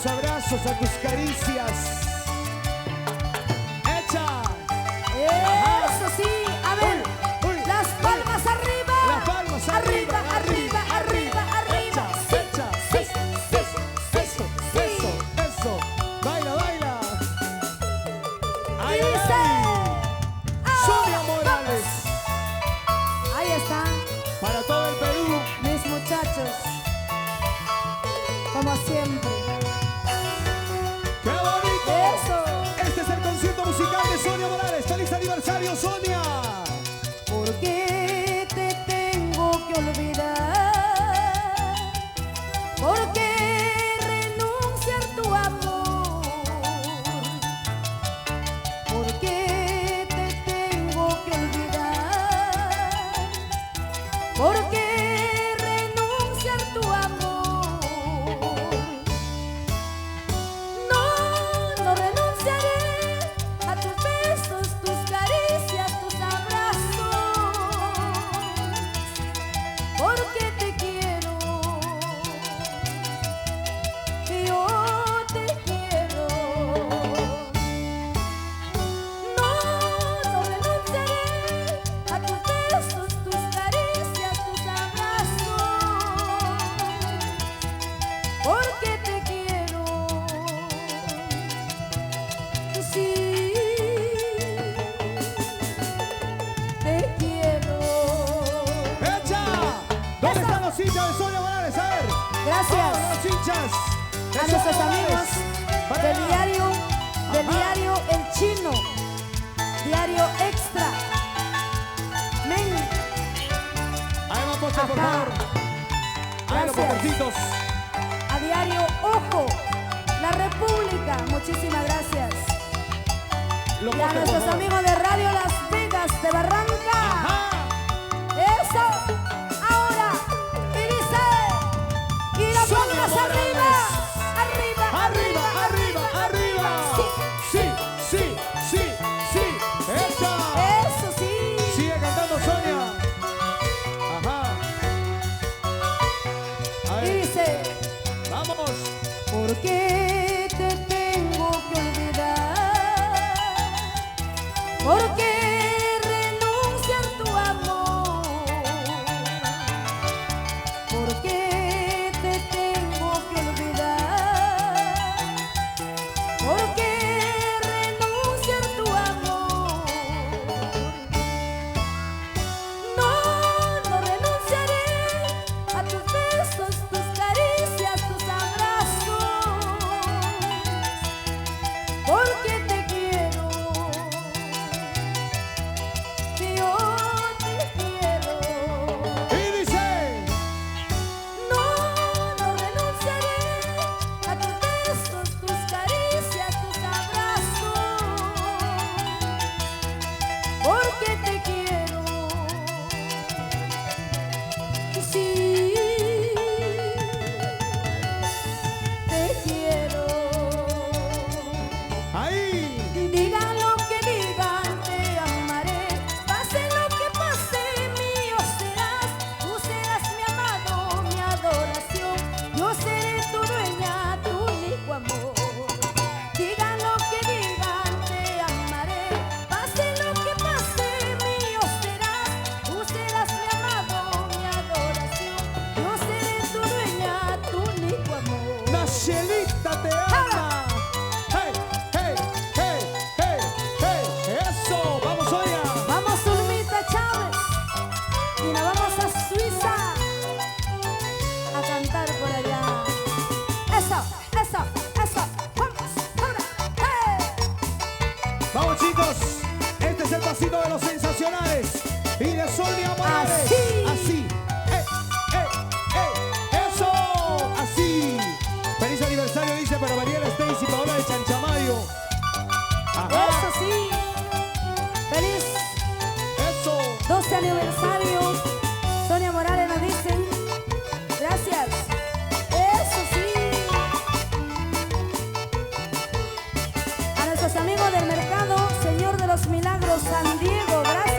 tus abrazos, a tus caricias. ¡Echa! Eso sí, a ver, Uy, uy, las palmas arriba. Las palmas arriba, arriba, arriba, arriba, arriba. Sí, Echa, sí, eso, sí. eso. Baila, baila. Ay, ay, Dice, ay. Sonia Morales. ahí están Para todo el Perú. mis muchachos, como siempre. ¡Qué bonito! Eso. Este es el concierto musical de Sonia Morales. ¡Feliz aniversario, Sonia! ¿Por qué te tengo que olvidar? ¿Por qué renunciar tu amor? ¿Por qué te tengo que olvidar? ¿Por qué renunciar tu amor? No, no renunciaré a tus besos, tus caricias, tus abrazos, porque te quiero, yo te quiero. No, no renunciaré a tus besos, tus caricias, tus abrazos, porque te quiero. Sí, te quiero. ¡Echa! ¿Dónde Eso. están los hinchas de Sonia Morales? A ver. Gracias Todos los hinchas de a Sonia nuestros Morales. amigos Para del allá. Ajá. diario El Chino, Diario Extra. Men, Ahí va, poste, por Ajá. favor. Ahí los Gracias. postercitos. a Diario Ojo, La República, muchísimas gracias. Los Y a postes, por nuestros favor. amigos de Radio Las Vegas de Barranca. Ajá. Eso, ahora, y dice, y las Sonia palmas Morales. arriba, arriba, Arriba, arriba, arriba. Sí. Sí. ¡Echa! Eso sí. Sigue cantando Sonia. Ajá. Y Ahí. dice, Vamos. ¿por qué te tengo que olvidar? ¿Por qué renunciar tu amor? ¿Por qué te tengo que olvidar? ¿Por qué renunciar tu amor? No, no renunciaré a tus besos, tus caricias, tus abrazos, porque te quiero, yo te quiero. Y dice. No, no renunciaré a tus besos, tus caricias, tus abrazos, porque te quiero. Sí, te quiero. Ahí. Digan lo que digan, te amaré. Pase lo que pase, mío serás. Tú serás mi amado, mi adoración. Yo seré tu dueña, tu único amor. Digan lo que digan, te amaré. Pase lo que pase, mío serás. Tú serás mi amado, mi adoración. Yo seré tu dueña, tu único amor. Nacielita te ama. Hey, hey, hey, hey, hey. Eso. Vamos, Sonia. Vamos, Zulmita Chávez, y nos vamos a Suiza a cantar por allá. Eso, vamos, ahora, hey. Vamos, chicos. Este es el pasito de los sensacionales. Y de Sonia Morales. Así. Así. Eso. Así. Feliz aniversario, dice para Mariela Stacy, Paola de Chanchamayo. Ajá. Eso sí, feliz Eso. 12 aniversario. Sonia Morales nos dicen, gracias. Eso sí, a nuestros amigos del mercado Señor de los Milagros San Diego, gracias.